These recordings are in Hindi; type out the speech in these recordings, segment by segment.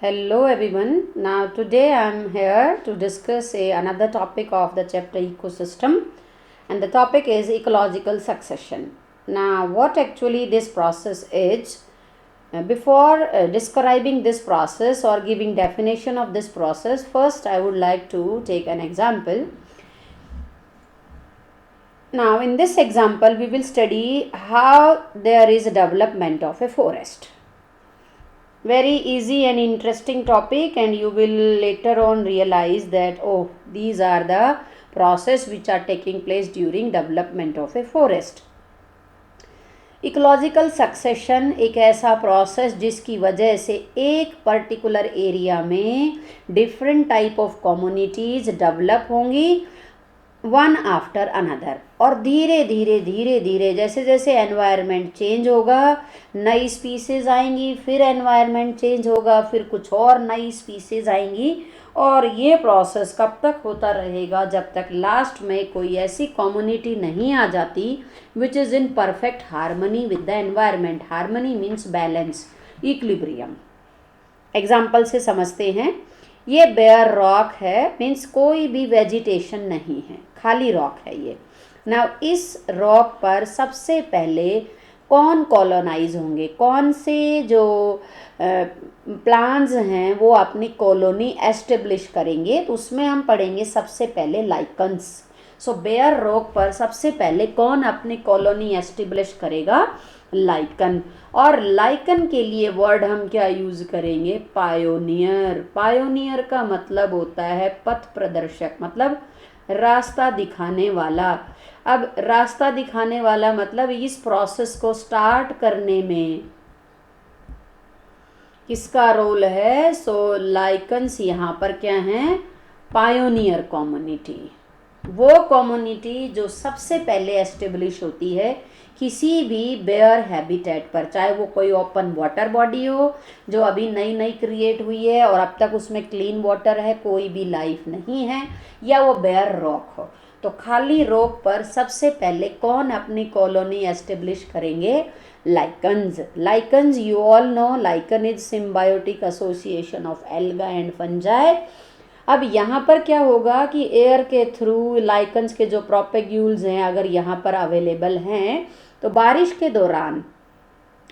Hello everyone. Now today I am here to discuss another topic of the chapter ecosystem, and the topic is ecological succession. Now what actually this process is, before describing this process or giving definition of this process, first I would like to take an example. Now in this example we will study how there is a development of a forest. Very easy and interesting topic, and you will later on realize that these are the process which are taking place during development of a forest. Ecological succession एक ऐसा प्रोसेस जिसकी वजह से एक पर्टिकुलर एरिया में different type of communities develop होंगी वन आफ्टर अनदर, और धीरे धीरे जैसे जैसे एनवायरनमेंट चेंज होगा नई स्पीसीज आएंगी, फिर एनवायरनमेंट चेंज होगा, फिर कुछ और नई स्पीसीज आएंगी, और ये प्रोसेस कब तक होता रहेगा जब तक लास्ट में कोई ऐसी कम्युनिटी नहीं आ जाती which is in perfect harmony with the environment. Harmony means balance, equilibrium. Example से समझते हैं. ये बेयर रॉक है, मीन्स कोई भी वेजिटेशन नहीं है, खाली रॉक है ये. ना इस रॉक पर सबसे पहले कौन कॉलोनाइज होंगे, कौन से जो प्लांट्स हैं वो अपनी कॉलोनी एस्टेब्लिश करेंगे, तो उसमें हम पढ़ेंगे सबसे पहले लाइकन्स. सो बेयर रॉक पर सबसे पहले कौन अपनी कॉलोनी एस्टेब्लिश करेगा, लाइकन. और लाइकन के लिए वर्ड हम क्या यूज़ करेंगे, पायोनियर. पायोनियर का मतलब होता है पथ प्रदर्शक, मतलब रास्ता दिखाने वाला. अब रास्ता दिखाने वाला मतलब इस प्रोसेस को स्टार्ट करने में किसका रोल है. सो लाइकन्स यहाँ पर क्या हैं, पायोनियर कम्युनिटी. वो कम्युनिटी जो सबसे पहले एस्टेब्लिश होती है किसी भी बेयर हैबिटेट पर, चाहे वो कोई ओपन वाटर बॉडी हो जो अभी नई नई क्रिएट हुई है और अब तक उसमें क्लीन वाटर है, कोई भी लाइफ नहीं है, या वो बेयर रॉक हो. तो खाली रॉक पर सबसे पहले कौन अपनी कॉलोनी एस्टेब्लिश करेंगे, lichens. Lichens you all know, lichen is symbiotic association of alga and fungi. अब यहाँ पर क्या होगा कि एयर के थ्रू लाइकन्स के जो प्रोपेग्यूल्स हैं अगर यहाँ पर अवेलेबल हैं तो बारिश के दौरान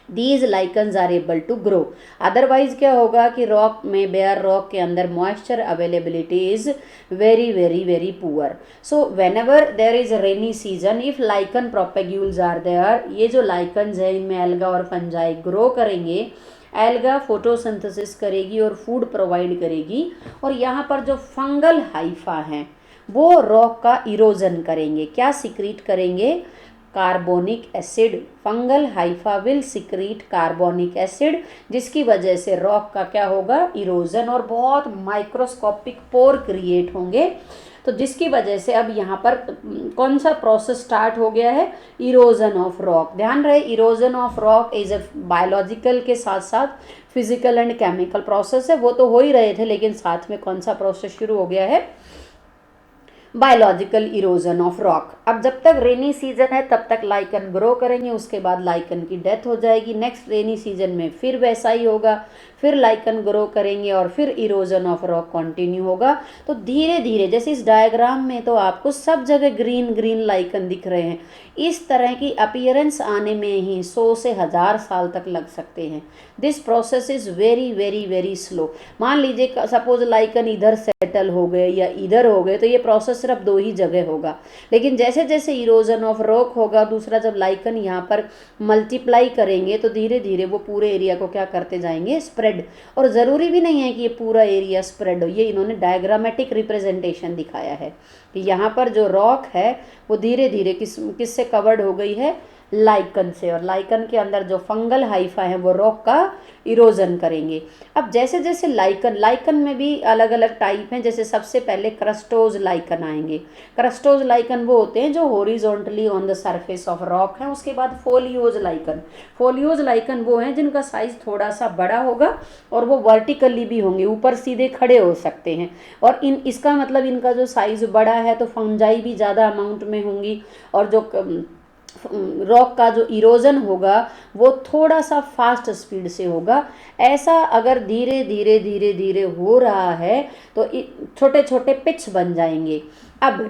these lichens are able to grow. Otherwise क्या होगा कि रॉक में, बेयर रॉक के अंदर moisture availability is very very very poor. So whenever there is rainy season, if lichen propagules are there, ये जो लाइकन्स है इनमें एल्गा और फंजाई ग्रो करेंगे. एल्गा फोटोसिंथेसिस करेगी और फूड प्रोवाइड करेगी, और यहाँ पर जो फंगल हाइफा हैं वो रॉक का इरोजन करेंगे. क्या सिक्रीट करेंगे, carbonic acid. Fungal Haifa will secrete carbonic acid, जिसकी वजह से रॉक का क्या होगा, इरोजन, और बहुत माइक्रोस्कोपिक पोर क्रिएट होंगे. तो जिसकी वजह से अब यहाँ पर कौन सा प्रोसेस स्टार्ट हो गया है, इरोजन ऑफ रॉक. ध्यान रहे, erosion of rock is a biological के साथ साथ फिजिकल एंड केमिकल प्रोसेस है. वो तो हो ही रहे थे, लेकिन साथ में कौन सा प्रोसेस शुरू हो गया है, बायोलॉजिकल इरोजन ऑफ रॉक. अब जब तक रेनी सीजन है तब तक लाइकन ग्रो करेंगे, उसके बाद लाइकन की डेथ हो जाएगी. नेक्स्ट रेनी सीजन में फिर वैसा ही होगा, फिर लाइकन ग्रो करेंगे और फिर इरोजन ऑफ रॉक कंटिन्यू होगा. तो धीरे धीरे, जैसे इस डायग्राम में तो आपको सब जगह ग्रीन ग्रीन लाइकन दिख रहे हैं, इस तरह की अपीयरेंस आने में ही 100 से 1000 साल तक लग सकते हैं. This process is very very very slow. मान लीजिए सपोज लाइकन इधर सेटल हो गए या इधर हो गए, तो ये प्रोसेस सिर्फ 2 ही जगह होगा. लेकिन जैसे जैसे इरोजन ऑफ रॉक होगा, दूसरा जब लाइकन यहाँ पर मल्टीप्लाई करेंगे तो धीरे धीरे वो पूरे एरिया को क्या करते जाएंगे, स्प्रेड. और ज़रूरी भी नहीं है कि ये पूरा एरिया स्प्रेड हो, ये इन्होंने डायग्रामेटिक रिप्रेजेंटेशन दिखाया है कि यहाँ पर जो रॉक है वो धीरे धीरे किससे कवर्ड हो गई है, लाइकन से. और लाइकन के अंदर जो फंगल हाइफा है वो रॉक का इरोजन करेंगे. अब जैसे जैसे लाइकन में भी अलग अलग टाइप हैं. जैसे सबसे पहले क्रस्टोज लाइकन आएंगे. क्रस्टोज लाइकन वो होते हैं जो horizontally on the surface of rock हैं. उसके बाद फोलियोज लाइकन. फोलियोज लाइकन वो हैं जिनका साइज थोड़ा सा बड़ा होगा और वो वर्टिकली भी होंगे, ऊपर सीधे खड़े हो सकते हैं. और इसका मतलब इनका जो साइज बड़ा है तो फंजाई भी ज़्यादा अमाउंट में होंगी, और जो रॉक का जो इरोजन होगा वो थोड़ा सा फास्ट स्पीड से होगा। ऐसा अगर धीरे धीरे धीरे धीरे हो रहा है तो छोटे छोटे पिच बन जाएंगे। अब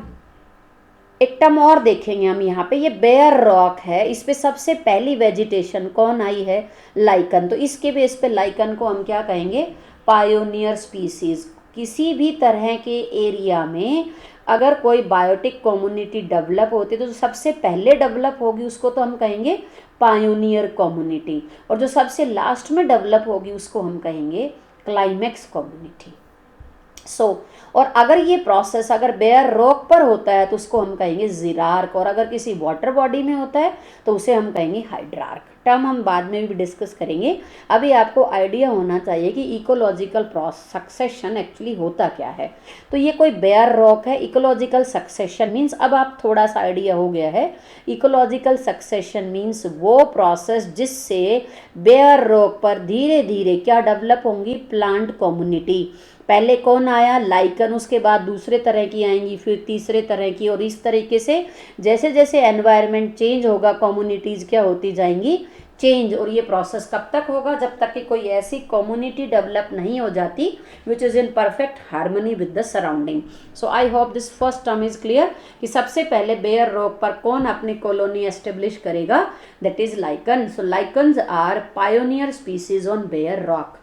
एक टर्म और देखेंगे हम यहाँ पे, ये बेयर रॉक है, इस पे सबसे पहली वेजिटेशन कौन आई है? लाइकन। तो इसके बेस पे लाइकन को हम क्या कहेंगे? Pioneer species. किसी भी तरह के एरिया में अगर कोई बायोटिक कम्युनिटी डेवलप होती है तो जो सबसे पहले डेवलप होगी उसको तो हम कहेंगे पायोनियर कम्युनिटी, और जो सबसे लास्ट में डेवलप होगी उसको हम कहेंगे क्लाइमेक्स कम्युनिटी। और अगर ये प्रोसेस अगर बेयर रॉक पर होता है तो उसको हम कहेंगे जीरार्क, और अगर किसी वाटर बॉडी में होता है तो उसे हम कहेंगे हाइड्रार्क। टर्म हम बाद में भी डिस्कस करेंगे। अभी आपको आइडिया होना चाहिए कि इकोलॉजिकल सक्सेशन एक्चुअली होता क्या है। तो ये कोई बेयर रॉक है। इकोलॉजिकल सक्सेशन मीन्स, अब आप थोड़ा सा आइडिया हो गया है, इकोलॉजिकल सक्सेशन मीन्स वो प्रोसेस जिससे बेयर रॉक पर धीरे धीरे क्या डेवलप होंगी? Plant community. पहले कौन आया? लाइकन, उसके बाद दूसरे तरह की आएंगी, फिर तीसरे तरह की, और इस तरीके से जैसे जैसे एनवायरनमेंट चेंज होगा कम्युनिटीज़ क्या होती जाएंगी? चेंज। और ये प्रोसेस कब तक होगा? जब तक कि कोई ऐसी कम्युनिटी डेवलप नहीं हो जाती which is in perfect harmony with the surrounding. So I hope this first term is clear कि सबसे पहले बेयर रॉक पर कौन अपनी कॉलोनी एस्टेब्लिश करेगा? That is lichen. So lichens are pioneer species on bare rock.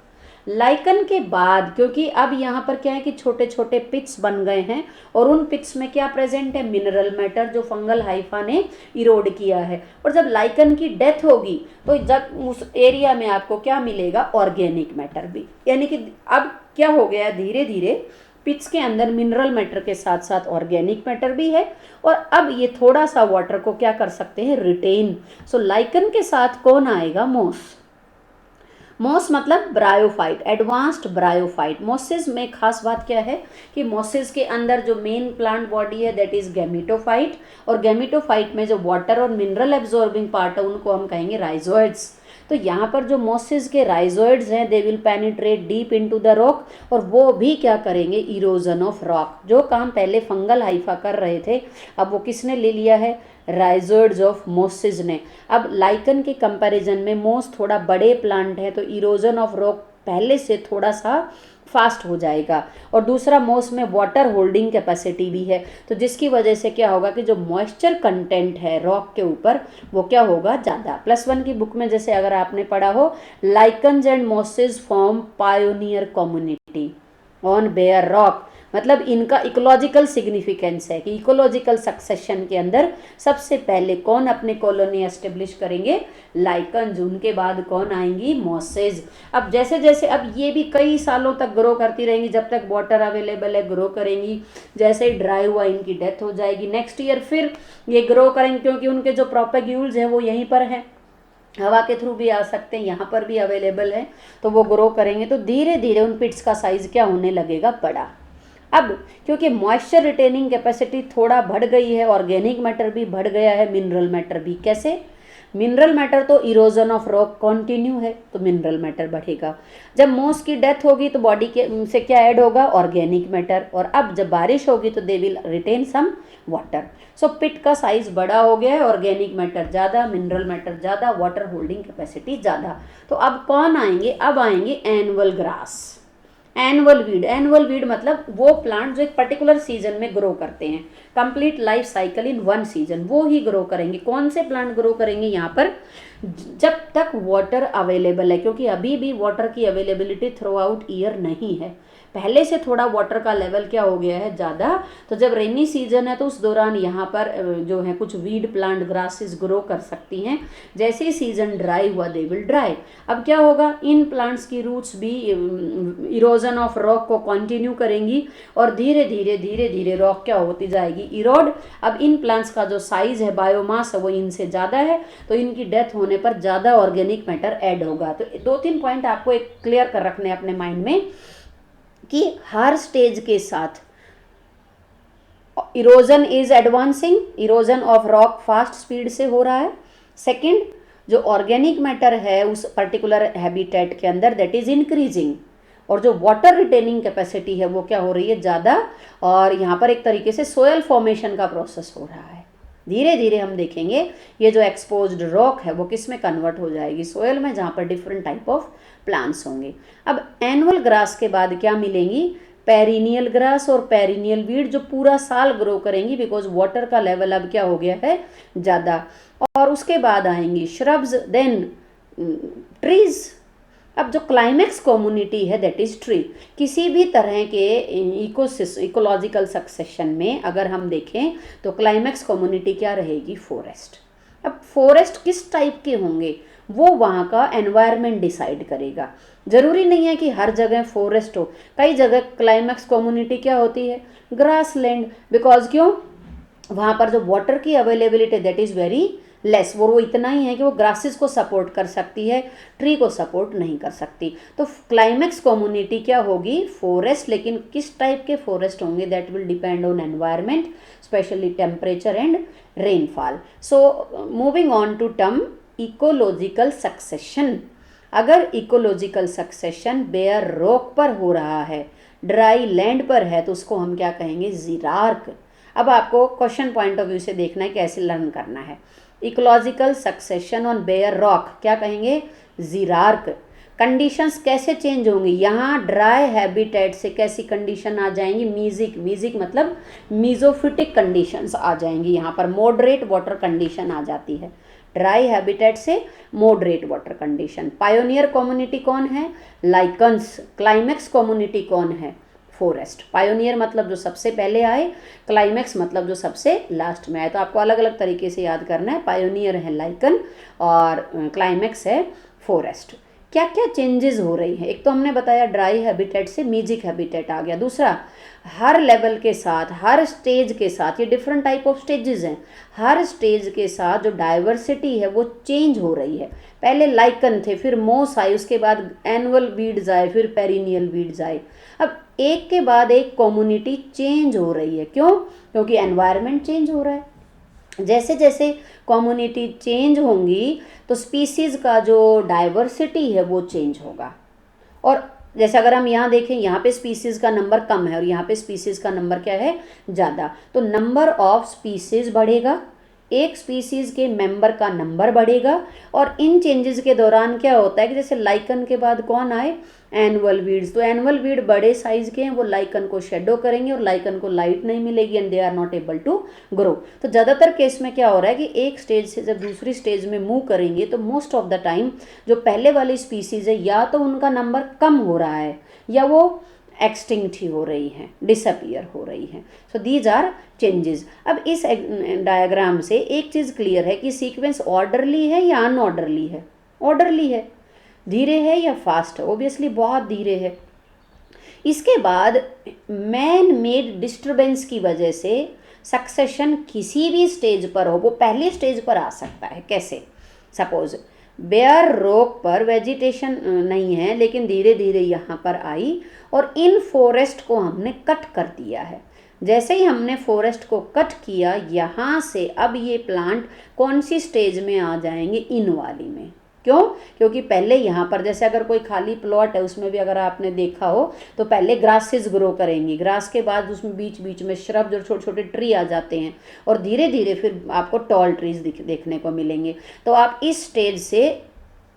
Lichen के बाद, क्योंकि अब यहाँ पर क्या है कि छोटे छोटे पिट्स बन गए हैं और उन पिट्स में क्या प्रेजेंट है? मिनरल मैटर जो फंगल हाइफा ने इरोड किया है। और जब लाइकन की डेथ होगी तो जब उस एरिया में आपको क्या मिलेगा? ऑर्गेनिक मैटर भी। यानी कि अब क्या हो गया? धीरे धीरे पिट्स के अंदर मिनरल मैटर के साथ साथ ऑर्गेनिक मैटर भी है, और अब ये थोड़ा सा वाटर को क्या कर सकते हैं? रिटेन। सो लाइकन के साथ कौन आएगा? मोस। मोस मतलब ब्रायोफाइट, एडवांस्ड ब्रायोफाइट। मोसिस में खास बात क्या है कि मोसिस के अंदर जो मेन प्लांट बॉडी है दैट इज गैमेटोफाइट, और गैमेटोफाइट में जो वाटर और मिनरल एब्जॉर्बिंग पार्ट है उनको हम कहेंगे राइजोइड्स। तो यहाँ पर जो मोसिस के राइजोइड्स हैं they will penetrate deep into the rock, और वो भी क्या करेंगे? Erosion of rock. जो काम पहले फंगल हाइफा कर रहे थे अब वो किसने ले लिया है? राइजोइड्स ऑफ मोसिस ने। अब लाइकन के कंपैरिजन में मोस थोड़ा बड़े प्लांट है तो इरोजन ऑफ रॉक पहले से थोड़ा सा फास्ट हो जाएगा, और दूसरा मोस में वाटर होल्डिंग कैपेसिटी भी है, तो जिसकी वजह से क्या होगा कि जो मॉइस्चर कंटेंट है रॉक के ऊपर वो क्या होगा? ज़्यादा। +1 की बुक में जैसे अगर आपने पढ़ा हो, lichens and mosses form pioneer community on bare rock, मतलब इनका इकोलॉजिकल सिग्निफिकेंस है कि इकोलॉजिकल सक्सेशन के अंदर सबसे पहले कौन अपने कॉलोनी एस्टेब्लिश करेंगे? लाइकन्स। उनके बाद कौन आएंगी? मॉसेज। अब जैसे जैसे अब ये भी कई सालों तक ग्रो करती रहेंगी, जब तक वाटर अवेलेबल है ग्रो करेंगी। जैसे ही ड्राई हुआ इनकी डेथ हो जाएगी, नेक्स्ट ईयर फिर ये ग्रो करेंगे, क्योंकि उनके जो प्रोपेग्यूल्स हैं वो यहीं पर हैं, हवा के थ्रू भी आ सकते हैं, यहाँ पर भी अवेलेबल है, तो वो ग्रो करेंगे। तो धीरे धीरे उन पिट्स का साइज क्या होने लगेगा? बड़ा। अब क्योंकि मॉइस्चर रिटेनिंग कैपेसिटी थोड़ा बढ़ गई है, ऑर्गेनिक मैटर भी बढ़ गया है, मिनरल मैटर भी। कैसे? मिनरल मैटर तो इरोजन ऑफ रॉक कंटिन्यू है तो मिनरल मैटर बढ़ेगा। जब मोस की डेथ होगी तो बॉडी के से क्या ऐड होगा? Organic matter. और अब जब बारिश होगी तो they will retain some water. So pit का साइज बड़ा हो गया है, ऑर्गेनिक मैटर ज़्यादा, मिनरल मैटर ज़्यादा, वाटर होल्डिंग कैपेसिटी ज़्यादा। तो अब कौन आएंगे? अब आएंगे annual grass, annual weed. Annual weed मतलब वो प्लांट जो एक पर्टिकुलर सीजन में ग्रो करते हैं, complete life cycle in one season, वो ही ग्रो करेंगे। कौन से प्लांट ग्रो करेंगे यहाँ पर? जब तक वाटर अवेलेबल है, क्योंकि अभी भी वाटर की अवेलेबिलिटी थ्रू आउट ईयर नहीं है, पहले से थोड़ा वाटर का लेवल क्या हो गया है? ज़्यादा। तो जब रेनी सीजन है तो उस दौरान यहाँ पर जो है कुछ वीड प्लांट ग्रासेस ग्रो कर सकती हैं। जैसे ही सीजन ड्राई हुआ दे विल ड्राई। अब क्या होगा? इन प्लांट्स की रूट्स भी इरोजन ऑफ रॉक को कंटिन्यू करेंगी, और धीरे धीरे धीरे धीरे रॉक क्या होती जाएगी? इरोड। अब इन प्लांट्स का जो साइज है, बायोमास है, वो इनसे ज़्यादा है, तो इनकी डेथ होने पर ज़्यादा ऑर्गेनिक मैटर ऐड होगा। तो 2-3 पॉइंट आपको एक क्लियर कर रखने अपने माइंड में कि हर स्टेज के साथ erosion is advancing, erosion of rock fast speed से हो रहा है। सेकंड, जो ऑर्गेनिक मैटर है उस पर्टिकुलर हैबिटेट के अंदर दैट इज इंक्रीजिंग, और जो वाटर रिटेनिंग कैपेसिटी है वो क्या हो रही है? ज़्यादा। और यहाँ पर एक तरीके से सोयल फॉर्मेशन का प्रोसेस हो रहा है। धीरे धीरे हम देखेंगे ये जो एक्सपोज्ड रॉक है वो किस में कन्वर्ट हो जाएगी, सोयल में, जहाँ पर डिफरेंट टाइप ऑफ प्लांट्स होंगे। अब एनुअल ग्रास के बाद क्या मिलेंगी, पेरिनियल ग्रास और पेरिनियल वीड जो पूरा साल ग्रो करेंगी, बिकॉज वाटर का लेवल अब क्या हो गया है ज़्यादा। और उसके बाद आएंगी श्रब्स, देन ट्रीज। अब जो क्लाइमेक्स कम्युनिटी है दैट इज ट्री। किसी भी तरह के इकोलॉजिकल सक्सेशन में अगर हम देखें तो क्लाइमेक्स कम्युनिटी क्या रहेगी, फॉरेस्ट। अब फॉरेस्ट किस टाइप के होंगे वो वहाँ का एनवायरनमेंट डिसाइड करेगा। जरूरी नहीं है कि हर जगह फॉरेस्ट हो, कई जगह क्लाइमेक्स कम्युनिटी क्या होती है, ग्रास लैंड। बिकॉज क्यों, वहाँ पर जो वाटर की availability that is very less, वो इतना ही है कि वो ग्रासेस को सपोर्ट कर सकती है, ट्री को सपोर्ट नहीं कर सकती। तो क्लाइमेक्स कम्युनिटी क्या होगी, फॉरेस्ट। लेकिन किस टाइप के फॉरेस्ट होंगे that will depend on environment, especially temperature and rainfall. So moving on to term ecological succession. अगर इकोलॉजिकल सक्सेशन बेयर रॉक पर हो रहा है, ड्राई लैंड पर है, तो उसको हम क्या कहेंगे, जीरार्क। अब आपको क्वेश्चन पॉइंट ऑफ व्यू से देखना है कैसे लर्न करना है। Ecological succession on bare rock क्या कहेंगे, जीरार्क। कंडीशंस कैसे चेंज होंगी, यहाँ ड्राई हैबिटेट से कैसी कंडीशन आ जाएंगी, मीजिक। मीजिक मतलब मीजोफिटिक कंडीशंस आ जाएंगी, यहाँ पर मॉडरेट वाटर कंडीशन आ जाती है, ड्राई हैबिटेट से moderate water condition. Pioneer community कौन है, लाइकन्स। क्लाइमेक्स कम्युनिटी कौन है, फॉरेस्ट। पायोनियर मतलब जो सबसे पहले आए, क्लाइमेक्स मतलब जो सबसे लास्ट में आए। तो आपको अलग अलग तरीके से याद करना है, पायोनियर है लाइकन और क्लाइमेक्स है फॉरेस्ट। क्या क्या चेंजेस हो रही है, एक तो हमने बताया ड्राई हैबिटेट से मीजिक हैबिटेट आ गया। दूसरा, हर लेवल के साथ, हर स्टेज के साथ, ये डिफरेंट टाइप ऑफ स्टेजेस हैं, हर स्टेज के साथ जो डाइवर्सिटी है वो चेंज हो रही है। पहले लाइकन थे, फिर मोस आए, उसके बाद एनुअल वीड्स आए, फिर पेरिनियल वीड्स आए। अब एक के बाद एक कम्युनिटी चेंज हो रही है, क्यों, क्योंकि एनवायरनमेंट चेंज हो रहा है। जैसे जैसे कम्युनिटी चेंज होंगी तो स्पीसीज़ का जो डाइवर्सिटी है वो चेंज होगा। और जैसे अगर हम यहाँ देखें, यहाँ पे स्पीसीज़ का नंबर कम है और यहाँ पे स्पीसीज़ का नंबर क्या है, ज़्यादा, तो नंबर ऑफ स्पीसीज़ बढ़ेगा, एक स्पीसीज़ के मेंबर का नंबर बढ़ेगा। और इन चेंजेस के दौरान क्या होता है कि जैसे लाइकन के बाद कौन आए, एनुअल वीड्स। तो एनुअल वीड बड़े साइज के हैं, वो लाइकन को शेडो करेंगे और लाइकन को लाइट नहीं मिलेगी and they are not able to grow. तो ज़्यादातर केस में क्या हो रहा है कि एक स्टेज से जब दूसरी स्टेज में मूव करेंगे तो मोस्ट ऑफ द टाइम जो पहले वाली स्पीसीज़ है या तो उनका नंबर कम हो रहा है या वो एक्सटिंक्ट ही हो रही हैं, डिसअपियर हो रही हैं। So these are changes. अब इस डायग्राम से एक चीज़ क्लियर है कि सीक्वेंस ऑर्डरली है या अनऑर्डरली है, ऑर्डरली है। धीरे है या फास्ट है, ओबियसली बहुत धीरे है। इसके बाद मैन मेड डिस्टरबेंस की वजह से सक्सेशन किसी भी स्टेज पर हो, वो पहले स्टेज पर आ सकता है। कैसे, सपोज बेयर रॉक पर वेजिटेशन नहीं है लेकिन धीरे धीरे यहाँ पर आई और इन फॉरेस्ट को हमने कट कर दिया है। जैसे ही हमने फॉरेस्ट को कट किया, यहाँ से अब ये प्लांट कौन सी स्टेज में आ जाएंगे, इन वाली में। क्यों, क्योंकि पहले यहाँ पर जैसे अगर कोई खाली प्लॉट है उसमें भी अगर आपने देखा हो तो पहले ग्रासेस ग्रो करेंगी, ग्रास के बाद उसमें बीच बीच में श्रब और छोटे छोटे ट्री आ जाते हैं और धीरे धीरे फिर आपको टॉल ट्रीज देखने को मिलेंगे। तो आप इस स्टेज से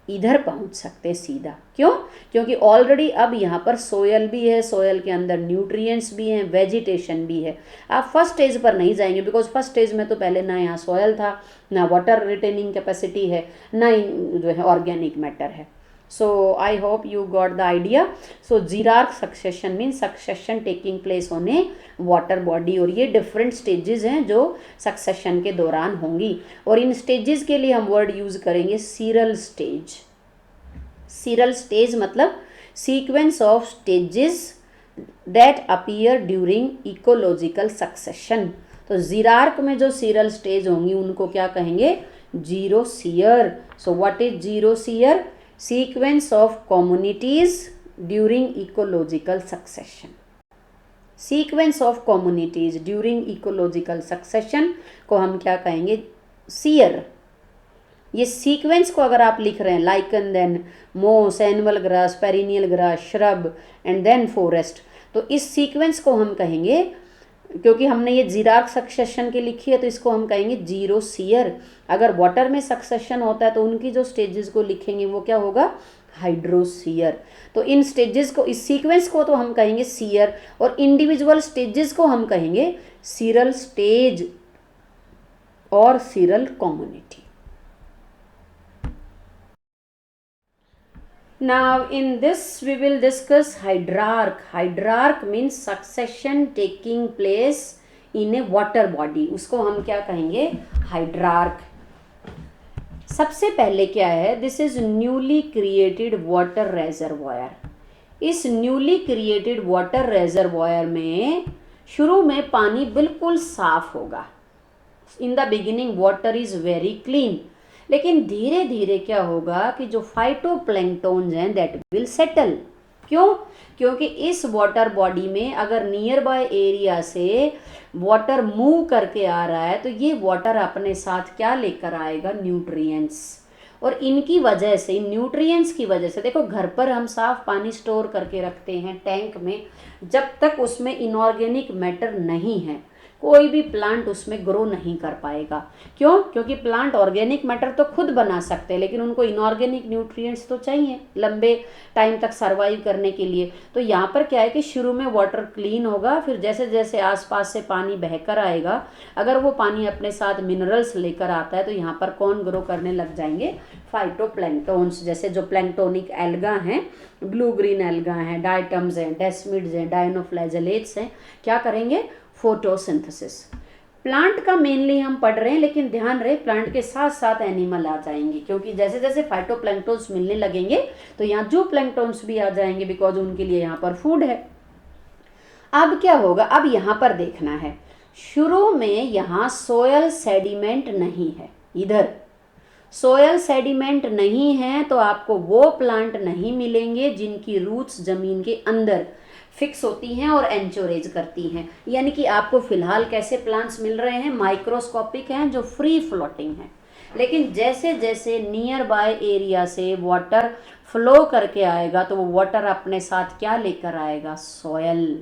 इधर पहुंच सकते हैं सीधा। क्यों, क्योंकि ऑलरेडी अब यहाँ पर सोयल भी है, सोयल के अंदर न्यूट्रिएंट्स भी हैं, वेजिटेशन भी है। आप फर्स्ट स्टेज पर नहीं जाएंगे बिकॉज फर्स्ट स्टेज में तो पहले ना यहाँ सोयल था, ना वाटर रिटेनिंग कैपेसिटी है, ना जो है ऑर्गेनिक मैटर है। So I hope you got the idea. So xerarch succession means succession taking place on a water body और ये different stages हैं जो succession के दौरान होंगी। और इन stages के लिए हम word use करेंगे serial stage। serial stage मतलब sequence of stages that appear during ecological succession। तो xerarch में जो serial stage होंगी उनको क्या कहेंगे, xeroseer। So what is xeroseer? Sequence of communities during ecological succession। Sequence of communities during ecological succession को हम क्या कहेंगे, सीयर। ये सीक्वेंस को अगर आप लिख रहे हैं lichen, then moss, annual grass, perennial grass, shrub and then forest, तो इस सीक्वेंस को हम कहेंगे क्योंकि हमने ये जीरार्क सक्सेशन की लिखी है तो इसको हम कहेंगे जीरो सीयर। अगर वाटर में सक्सेशन होता है तो उनकी जो स्टेजेस को लिखेंगे वो क्या होगा, हाइड्रोसीयर। तो इन स्टेजेस को, इस सीक्वेंस को तो हम कहेंगे सीयर, और इंडिविजुअल स्टेजेस को हम कहेंगे सीरल स्टेज और sural community. Now in this we will discuss hydrarch. Hydrarch means succession taking place in a water body. उसको हम क्या कहेंगे, hydrarch. सबसे पहले क्या है, this is newly created water reservoir. इस न्यूली क्रिएटेड वाटर रेजरवॉयर में शुरू में पानी बिल्कुल साफ होगा। In the beginning water is very clean, लेकिन धीरे धीरे क्या होगा कि जो फाइटोप्लैंक्टन्स हैं दैट विल सेटल। क्यों? क्योंकि इस वाटर बॉडी में अगर नियर बाय एरिया से वाटर मूव करके आ रहा है तो ये वाटर अपने साथ क्या लेकर आएगा, न्यूट्रिएंट्स। और इनकी वजह से, न्यूट्रिएंट्स की वजह से, देखो घर पर हम साफ पानी स्टोर करके रखते हैं टैंक में, जब तक उसमें इनऑर्गेनिक मैटर नहीं है कोई भी प्लांट उसमें ग्रो नहीं कर पाएगा। क्यों? क्योंकि प्लांट ऑर्गेनिक मैटर तो खुद बना सकते हैं, लेकिन उनको इनऑर्गेनिक न्यूट्रिएंट्स तो चाहिए लंबे टाइम तक सर्वाइव करने के लिए। तो यहाँ पर क्या है कि शुरू में वाटर क्लीन होगा, फिर जैसे जैसे आसपास से पानी बहकर आएगा, अगर वो पानी अपने साथ मिनरल्स लेकर आता है तो यहाँ पर कौन ग्रो करने लग जाएंगे, फाइटोप्लैंक्टन्स। जैसे जो प्लैंक्टोनिक एल्गा हैं, ब्लू ग्रीन एल्गा हैं, डायटम्स हैं, डेस्मिड्स हैं, डायनोफ्लैजेलेट्स हैं, क्या करेंगे, फोटोसिंथेसिस। प्लांट का मेनली हम पढ़ रहे हैं, लेकिन ध्यान रहे प्लांट के साथ साथ एनिमल आ जाएंगे, क्योंकि जैसे जैसे फाइटोप्लैंक्टन्स मिलने लगेंगे तो यहाँ जो प्लैंक्टन्स भी आ जाएंगे, बिकॉज उनके लिए यहाँ पर फूड है। अब क्या होगा, अब यहाँ पर देखना है, शुरू में यहाँ सोयल सेडिमेंट नहीं है, इधर सोयल सेडिमेंट नहीं है तो आपको वो प्लांट नहीं मिलेंगे जिनकी रूट्स जमीन के अंदर फिक्स होती हैं और एंचोरेज करती हैं। यानी कि आपको फिलहाल कैसे प्लांट्स मिल रहे हैं, माइक्रोस्कोपिक हैं जो फ्री फ्लोटिंग हैं। लेकिन जैसे जैसे नियर बाय एरिया से वाटर फ्लो करके आएगा तो वो वाटर अपने साथ क्या लेकर आएगा, सॉयल।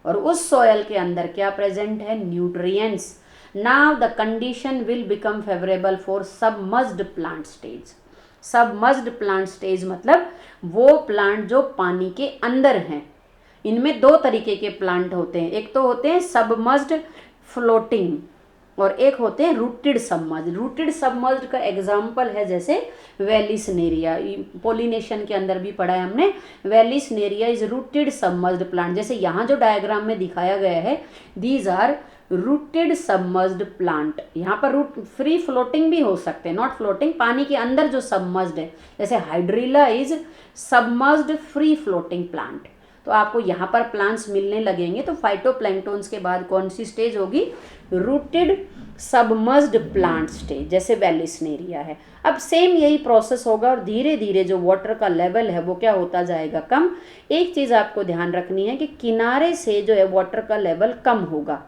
और उस सॉयल के अंदर क्या प्रेजेंट है, nutrients. Now the condition will become favourable for submerged plant stage. Submerged plant stage मतलब वो प्लांट जो पानी के अंदर हैं। इनमें दो तरीके के प्लांट होते हैं, एक तो होते हैं सबमर्ज्ड फ्लोटिंग और एक होते हैं रूटेड सबमर्ज्ड। रूटेड सबमर्ज्ड का एग्जाम्पल है जैसे वेलिसनेरिया, पोलिनेशन के अंदर भी पढ़ा है हमने, Vallisneria is rooted submerged plant. जैसे यहाँ जो डायग्राम में दिखाया गया है, these are rooted submerged plant. यहाँ पर रूट फ्री फ्लोटिंग भी हो सकते हैं, नॉट फ्लोटिंग, पानी के अंदर जो सबमर्ज्ड है, जैसे hydrilla is submerged free floating plant. तो आपको यहाँ पर प्लांट्स मिलने लगेंगे। तो फाइटोप्लैंक्टन्स के बाद कौन सी स्टेज होगी, रूटेड सबमर्ज्ड प्लांट स्टेज, जैसे वेलिसनेरिया है। अब सेम यही प्रोसेस होगा और धीरे धीरे जो वाटर का लेवल है वो क्या होता जाएगा, कम। एक चीज़ आपको ध्यान रखनी है कि किनारे से जो है वाटर का लेवल कम होगा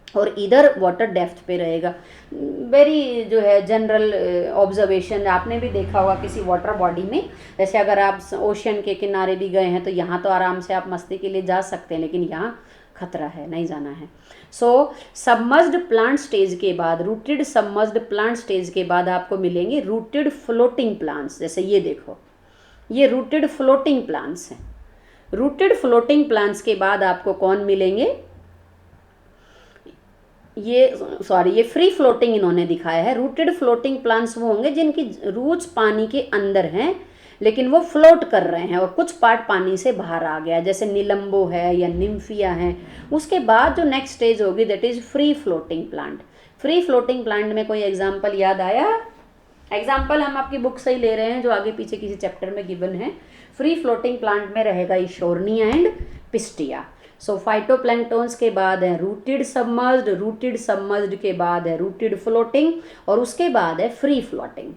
और इधर वाटर डेप्थ पे रहेगा। वेरी जो है जनरल ऑब्जर्वेशन, आपने भी देखा होगा किसी वाटर बॉडी में, जैसे अगर आप ओशन के किनारे भी गए हैं तो यहाँ तो आराम से आप मस्ती के लिए जा सकते हैं, लेकिन यहाँ खतरा है, नहीं जाना है। सो सबमर्ज्ड प्लांट स्टेज के बाद, रूटेड सबमर्ज्ड प्लांट स्टेज के बाद आपको मिलेंगे रूटेड फ्लोटिंग प्लांट्स। जैसे ये देखो, ये रूटेड फ्लोटिंग प्लांट्स हैं। रूटेड फ्लोटिंग प्लांट्स के बाद आपको कौन मिलेंगे, ये फ्री फ्लोटिंग इन्होंने दिखाया है। रूटेड फ्लोटिंग प्लांट्स वो होंगे जिनकी रूट्स पानी के अंदर हैं लेकिन वो फ्लोट कर रहे हैं और कुछ पार्ट पानी से बाहर आ गया, जैसे निलंबो है या निम्फिया है। उसके बाद जो नेक्स्ट स्टेज होगी that is free floating plant. Free floating plant में कोई एग्जाम्पल याद आया? एग्जाम्पल हम आपकी बुक से ही ले रहे हैं जो आगे पीछे किसी चैप्टर में गिवन है। फ्री फ्लोटिंग प्लांट में रहेगा इशोर्निया एंड पिस्टिया। सो फाइटोप्लैंक्टन्स के बाद है रूटेड सबमर्ज्ड, रूटेड सबमर्ज्ड के बाद है रूटेड फ्लोटिंग और उसके बाद है free floating.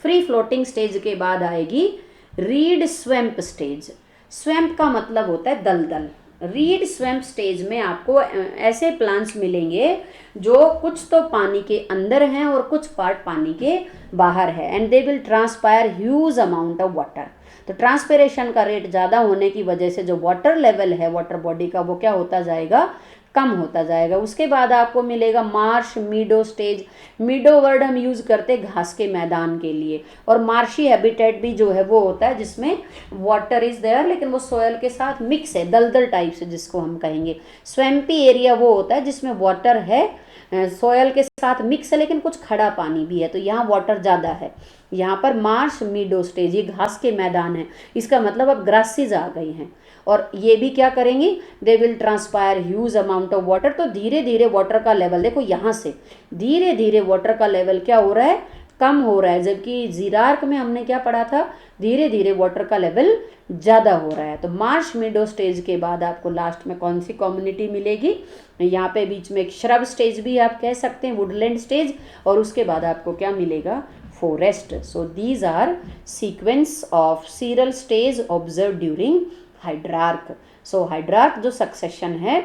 Free floating stage के बाद आएगी रीड स्वैम्प स्टेज। स्वैम्प का मतलब होता है दलदल। रीड स्वैम्प स्टेज में आपको ऐसे प्लांट्स मिलेंगे जो कुछ तो पानी के अंदर हैं और कुछ पार्ट पानी के बाहर है, and they will transpire huge amount of water. तो ट्रांसपिरेशन का रेट ज़्यादा होने की वजह से जो वाटर लेवल है वाटर बॉडी का वो क्या होता जाएगा, कम होता जाएगा। उसके बाद आपको मिलेगा मार्श मीडो स्टेज। मीडो वर्ड हम यूज़ करते घास के मैदान के लिए, और मार्शी हैबिटेट भी जो है वो होता है जिसमें वाटर इज़ देयर लेकिन वो सोयल के साथ मिक्स है, दलदल टाइप से जिसको हम कहेंगे। स्वैम्पी एरिया वो होता है जिसमें वाटर है, सोयल के साथ मिक्स है लेकिन कुछ खड़ा पानी भी है, तो यहाँ वाटर ज़्यादा है। यहाँ पर मार्श मीडो स्टेज, ये घास के मैदान है, इसका मतलब अब ग्रासेस आ गई हैं, और ये भी क्या करेंगी, they will transpire huge amount of water. तो धीरे धीरे वाटर का लेवल देखो, यहाँ से धीरे धीरे वाटर का लेवल क्या हो रहा है, कम हो रहा है, जबकि जीरार्क में हमने क्या पढ़ा था, धीरे धीरे वाटर का लेवल ज़्यादा हो रहा है। तो मार्श मीडो स्टेज के बाद आपको लास्ट में कौन सी कम्युनिटी मिलेगी, यहाँ पे बीच में एक श्रब स्टेज भी आप कह सकते हैं, वुडलैंड स्टेज, और उसके बाद आपको क्या मिलेगा, forest. So these are sequence of seral stage observe during hydrarch. So hydrarch जो सक्सेशन है,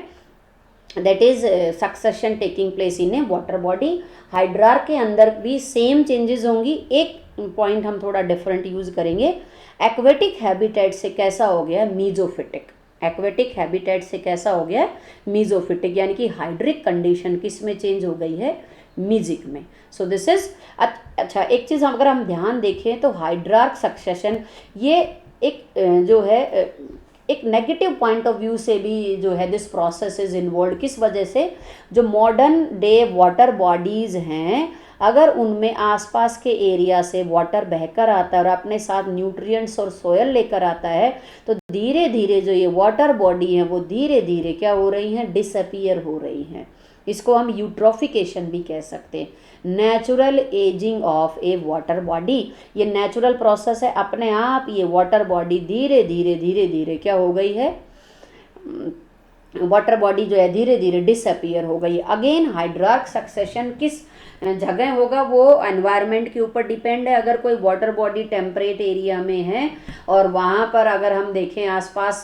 that is succession taking place in a water body. Hydrarch के अंदर भी सेम चेंजेस होंगी, एक पॉइंट हम थोड़ा डिफरेंट यूज करेंगे। एक्वेटिक हैबिटेट से कैसा हो गया मीजोफिटिक, एक्वेटिक हैबिटेट से कैसा हो गया मीजोफिटिक, यानी कि हाइड्रिक कंडीशन किस में चेंज हो गई है, मीजिक में। सो दिस इज अच्छा, एक चीज़ अगर हम ध्यान देखें तो हाइड्रार्क सक्सेशन ये एक जो है एक नेगेटिव पॉइंट ऑफ व्यू से भी जो है दिस प्रोसेस इज इन्वॉल्व। किस वजह से, जो मॉडर्न डे वाटर बॉडीज़ हैं, अगर उनमें आसपास के एरिया से वाटर बहकर आता है और अपने साथ न्यूट्रिएंट्स और सोयल लेकर आता है, तो धीरे धीरे जो ये वाटर बॉडी है वो धीरे धीरे क्या हो रही हैं, डिसअपीयर हो रही हैं। इसको हम यूट्रोफिकेशन भी कह सकते हैं, natural ageing of A water body. ये नेचुरल प्रोसेस है, अपने आप ये वाटर बॉडी धीरे धीरे धीरे धीरे क्या हो गई है, वाटर बॉडी जो है धीरे धीरे डिसअपीयर हो गई। अगेन हाइड्रार्क सक्सेशन किस जगह होगा, वो एनवायरनमेंट के ऊपर डिपेंड है। अगर कोई वाटर बॉडी टेम्परेट एरिया में है और वहाँ पर अगर हम देखें आसपास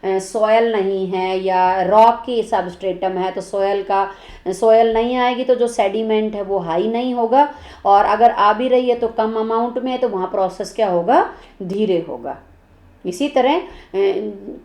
सॉयल नहीं है या रॉक की सबस्ट्रेटम है, तो सॉयल नहीं आएगी, तो जो सेडिमेंट है वो हाई नहीं होगा, और अगर आ भी रही है तो कम अमाउंट में है, तो वहाँ प्रोसेस क्या होगा, धीरे होगा। इसी तरह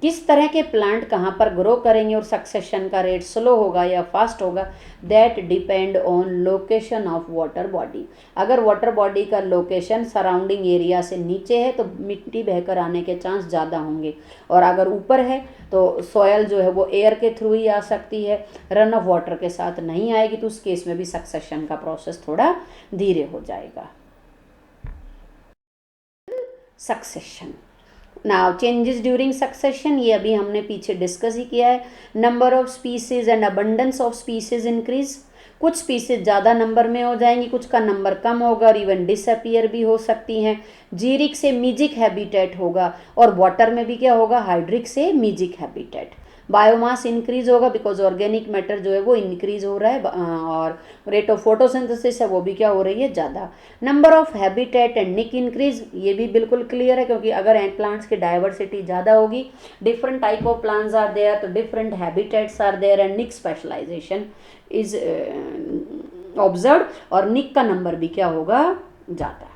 किस तरह के प्लांट कहाँ पर ग्रो करेंगे और सक्सेशन का रेट स्लो होगा या फास्ट होगा, that depend on location of water body. अगर वाटर बॉडी का लोकेशन सराउंडिंग एरिया से नीचे है तो मिट्टी बहकर आने के चांस ज़्यादा होंगे, और अगर ऊपर है तो सॉयल जो है वो एयर के थ्रू ही आ सकती है, रन ऑफ वाटर के साथ नहीं आएगी, तो उस केस में भी सक्सेशन का प्रोसेस थोड़ा धीरे हो जाएगा। Succession now changes during succession, ये अभी हमने पीछे डिस्कस ही किया है। Number of species and abundance of species increase, कुछ स्पीसीज ज़्यादा नंबर में हो जाएंगी, कुछ का नंबर कम होगा और इवन डिसअपियर भी हो सकती हैं। जीरिक से मीजिक हैबिटेट होगा, और वाटर में भी क्या होगा, हाइड्रिक से मीजिक हैबिटेट। बायोमास इंक्रीज होगा बिकॉज ऑर्गेनिक मैटर जो है वो इंक्रीज हो रहा है, और रेट ऑफ फोटोसिंथेसिस है वो भी क्या हो रही है, ज़्यादा। Number of habitat and niche increase, ये भी बिल्कुल क्लियर है, क्योंकि अगर प्लांट्स की डाइवर्सिटी ज़्यादा होगी, different type of plants are there, तो different habitats are there and niche specialization is observe, और निक का नंबर भी क्या होगा, ज़्यादा।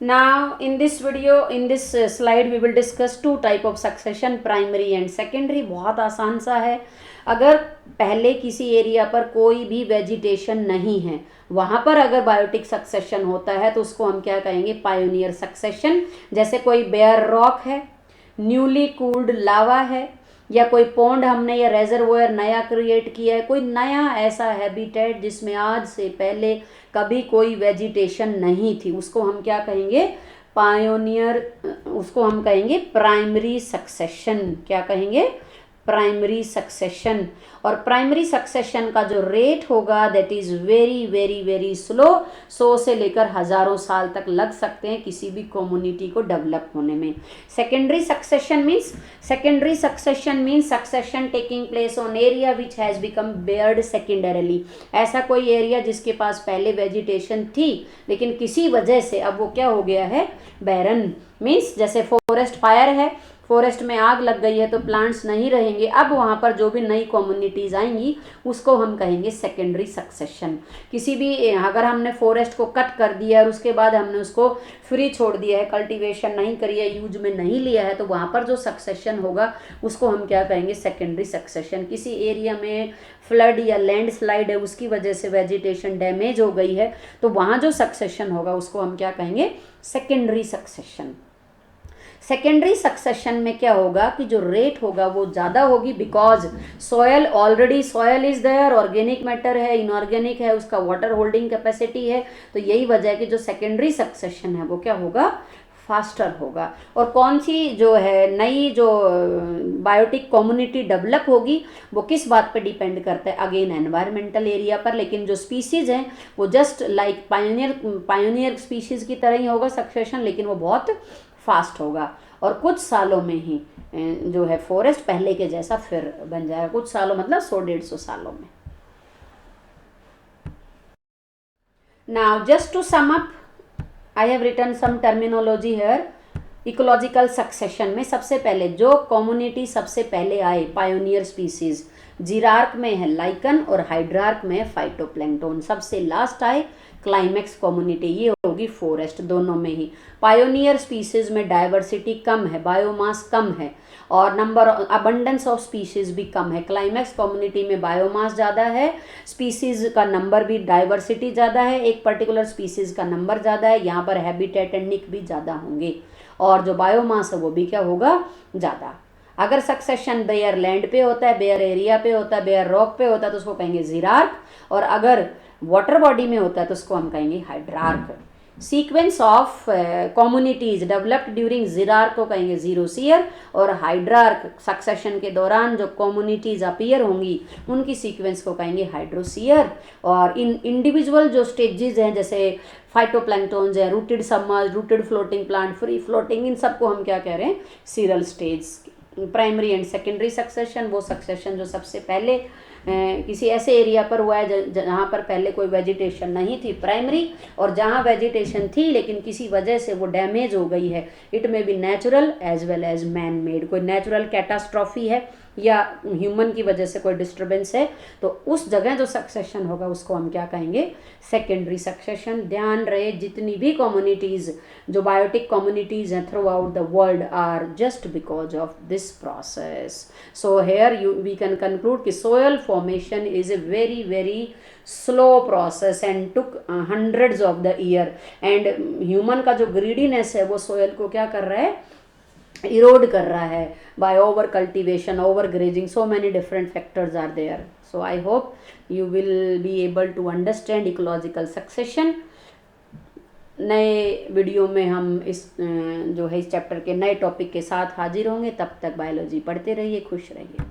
Now in this video, in this slide we will discuss two type of succession, primary and secondary। बहुत आसान सा है। अगर पहले किसी एरिया पर कोई भी वेजिटेशन नहीं है, वहाँ पर अगर बायोटिक सक्सेशन होता है तो उसको हम क्या कहेंगे, पायोनियर सक्सेशन। जैसे कोई बेयर रॉक है, न्यूली कूल्ड लावा है, या कोई पॉन्ड हमने या रेजरवोयर नया क्रिएट किया है, कोई नया ऐसा हैबिटेट जिसमें आज से पहले कभी कोई वेजिटेशन नहीं थी, उसको हम क्या कहेंगे, पायोनियर, उसको हम कहेंगे प्राइमरी सक्सेशन। क्या कहेंगे, प्राइमरी सक्सेशन। और प्राइमरी सक्सेशन का जो रेट होगा that is very very very slow, 100 से लेकर हज़ारों साल तक लग सकते हैं किसी भी कम्युनिटी को डेवलप होने में। Secondary succession means succession taking place on area which has become bared secondarily. ऐसा कोई एरिया जिसके पास पहले वेजिटेशन थी लेकिन किसी वजह से अब वो क्या हो गया है, बैरन। मीन्स जैसे फॉरेस्ट फायर है, फॉरेस्ट में आग लग गई है तो प्लांट्स नहीं रहेंगे, अब वहाँ पर जो भी नई कम्युनिटीज़ आएंगी उसको हम कहेंगे सेकेंडरी सक्सेशन। किसी भी अगर हमने फॉरेस्ट को कट कर दिया और उसके बाद हमने उसको फ्री छोड़ दिया है, कल्टीवेशन नहीं करी है, यूज में नहीं लिया है, तो वहाँ पर जो सक्सेशन होगा उसको हम क्या कहेंगे, सेकेंडरी सक्सेशन। किसी एरिया में फ्लड या लैंडस्लाइड है, उसकी वजह से वेजिटेशन डैमेज हो गई है, तो वहाँ जो सक्सेशन होगा उसको हम क्या कहेंगे, सेकेंडरी सक्सेशन। सेकेंडरी सक्सेशन में क्या होगा कि जो रेट होगा वो ज़्यादा होगी, because soil already soil is there, organic matter है, इनऑर्गेनिक है, उसका वाटर होल्डिंग कैपेसिटी है, तो यही वजह है कि जो सेकेंडरी सक्सेशन है वो क्या होगा, फास्टर होगा। और कौन सी जो है नई जो बायोटिक कम्युनिटी डेवलप होगी वो किस बात पे डिपेंड करता है, अगेन एनवायरमेंटल एरिया पर, लेकिन जो स्पीसीज हैं वो जस्ट लाइक पायोनियर स्पीशीज़ की तरह ही होगा सक्सेशन, लेकिन वो बहुत फास्ट होगा और कुछ सालों में ही जो है फॉरेस्ट पहले के जैसा फिर बन जाएगा, कुछ सालों मतलब 100-150 सालों में। Now just to sum up, I have written some terminology here. Ecological succession में सबसे पहले जो कम्युनिटी सबसे पहले आए, पायोनियर स्पीसीज, जीरार्क में है लाइकन और हाइड्रार्क में है फाइटोप्लैंक्टन। सबसे लास्ट आए क्लाइमेक्स कम्युनिटी, ये होगी फॉरेस्ट, दोनों में ही। पायोनियर स्पीसीज में डाइवर्सिटी कम है, बायोमास कम है और नंबर अबंडेंस ऑफ स्पीशीज भी कम है। क्लाइमेक्स कम्युनिटी में बायोमास ज़्यादा है, स्पीसीज का नंबर भी, डाइवर्सिटी ज़्यादा है, एक पर्टिकुलर स्पीसीज का नंबर ज़्यादा है, यहाँ पर हैबिटेट एंड निक भी ज़्यादा होंगे और जो बायोमास है वो भी क्या होगा, ज़्यादा। अगर सक्सेशन बेयर लैंड पे होता है, बेयर एरिया पे होता है, बेयर रॉक पे होता है तो उसको कहेंगे जीरार्क, और अगर वाटर बॉडी में होता है तो उसको हम कहेंगे hydrarch. Sequence of communities developed during xerarch को कहेंगे जीरोसियर, और हाइड्रार्क सक्सेशन के दौरान जो कम्युनिटीज अपीयर होंगी उनकी सीक्वेंस को कहेंगे हाइड्रोसियर। और इन इंडिविजुअल जो स्टेजेस हैं जैसे फाइटोप्लैंक्टन्स है, rooted submerge, rooted floating plant, free floating, इन सबको हम क्या कह रहे हैं, seral stage. Primary and secondary succession, वो सक्सेशन जो सबसे पहले किसी ऐसे एरिया पर हुआ है जहाँ पर पहले कोई वेजिटेशन नहीं थी, प्राइमरी, और जहाँ वेजिटेशन थी लेकिन किसी वजह से वो डैमेज हो गई है, इट में be natural as well as man made, कोई नेचुरल कैटास्ट्रॉफी है या ह्यूमन की वजह से कोई डिस्टर्बेंस है, तो उस जगह जो सक्सेशन होगा उसको हम क्या कहेंगे, सेकेंडरी सक्सेशन। ध्यान रहे जितनी भी कम्युनिटीज़ जो बायोटिक कम्युनिटीज़ हैं throughout the world are just because of this process. So here we can conclude कि soil formation is a very very slow process and took hundreds of the year, and human का जो ग्रीडीनेस है वो सोयल को क्या कर रहा है, erode कर रहा है by over cultivation, over grazing, so many different factors are there. So I hope you will be able to understand ecological succession. नए वीडियो में हम इस जो है इस चैप्टर के नए टॉपिक के साथ हाजिर होंगे, तब तक बायोलॉजी पढ़ते रहिए, खुश रहिए।